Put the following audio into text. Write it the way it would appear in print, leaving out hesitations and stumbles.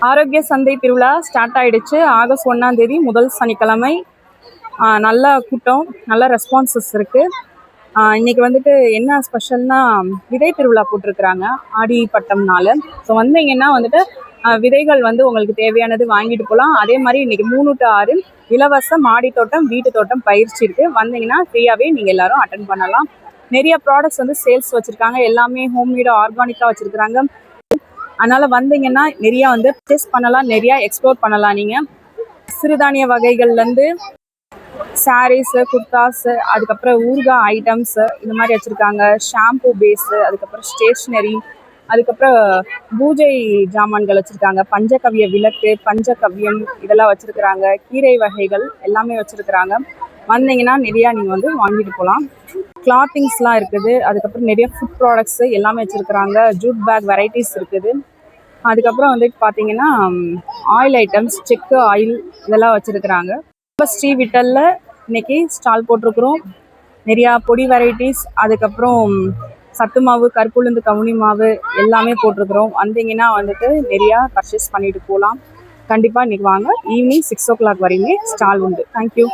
ஆரோக்கிய சந்தை திருவிழா ஸ்டார்ட் ஆயிடுச்சு. ஆகஸ்ட் 1ஆம் தேதி முதல் சனிக்கிழமை. நல்ல கூட்டம், நல்ல ரெஸ்பான்சஸ் இருக்கு. இன்னைக்கு வந்துட்டு என்ன ஸ்பெஷல்னா விதை திருவிழா போட்டிருக்கிறாங்க ஆடி பட்டம்னால. ஸோ வந்தீங்கன்னா வந்துட்டு விதைகள் வந்து உங்களுக்கு தேவையானது வாங்கிட்டு போகலாம். அதே மாதிரி இன்னைக்கு 3 to 6 இலவச மாடி தோட்டம் வீட்டு தோட்டம் பயிற்சி இருக்கு. வந்தீங்கன்னா ஃப்ரீயாகவே நீங்கள் எல்லாரும் அட்டன் பண்ணலாம். நிறைய ப்ராடக்ட்ஸ் வந்து சேல்ஸ் வச்சுருக்காங்க. எல்லாமே ஹோம்மேடு ஆர்கானிக்காக வச்சுருக்குறாங்க. அதனால் வந்தீங்கன்னா நிறையா வந்து பர்ச்சேஸ் பண்ணலாம், நிறையா எக்ஸ்ப்ளோர் பண்ணலாம். நீங்கள் சிறுதானிய வகைகள்லேருந்து சாரீஸு, குர்தாஸு, அதுக்கப்புறம் ஊறுகாய் ஐட்டம்ஸு இந்த மாதிரி வச்சுருக்காங்க. ஷாம்பு பேஸு, அதுக்கப்புறம் ஸ்டேஷ்னரி, அதுக்கப்புறம் பூஜை ஜாமான்கள் வச்சுருக்காங்க. பஞ்சகவ்ய விளக்கு, பஞ்சகவ்யம் இதெல்லாம் வச்சுருக்குறாங்க. கீரை வகைகள் எல்லாமே வச்சுருக்குறாங்க. வந்தீங்கன்னா நிறையா நீங்கள் வந்து வாங்கிட்டு போகலாம். கிளாத்திங்ஸ்லாம் இருக்குது. அதுக்கப்புறம் நிறைய ஃபுட் ப்ராடக்ட்ஸு எல்லாமே வச்சுருக்குறாங்க. ஜூட் பேக் வெரைட்டிஸ் இருக்குது. அதுக்கப்புறம் வந்துட்டு பார்த்தீங்கன்னா ஆயில் ஐட்டம்ஸ், செக்கு ஆயில் இதெல்லாம் வச்சுருக்குறாங்க. இப்போ ஸ்ரீ விட்டலில் இன்றைக்கி ஸ்டால் போட்டிருக்குறோம். நிறையா பொடி வெரைட்டிஸ், அதுக்கப்புறம் சத்து மாவு, கருப்புளுந்து கவுனி மாவு எல்லாமே போட்டிருக்குறோம். வந்தீங்கன்னா வந்துட்டு நிறையா பர்ச்சேஸ் பண்ணிட்டு போகலாம். கண்டிப்பாக இன்றைக்கி வாங்க. ஈவினிங் 6 o'clock வரையுமே ஸ்டால் உண்டு. தேங்க்யூ.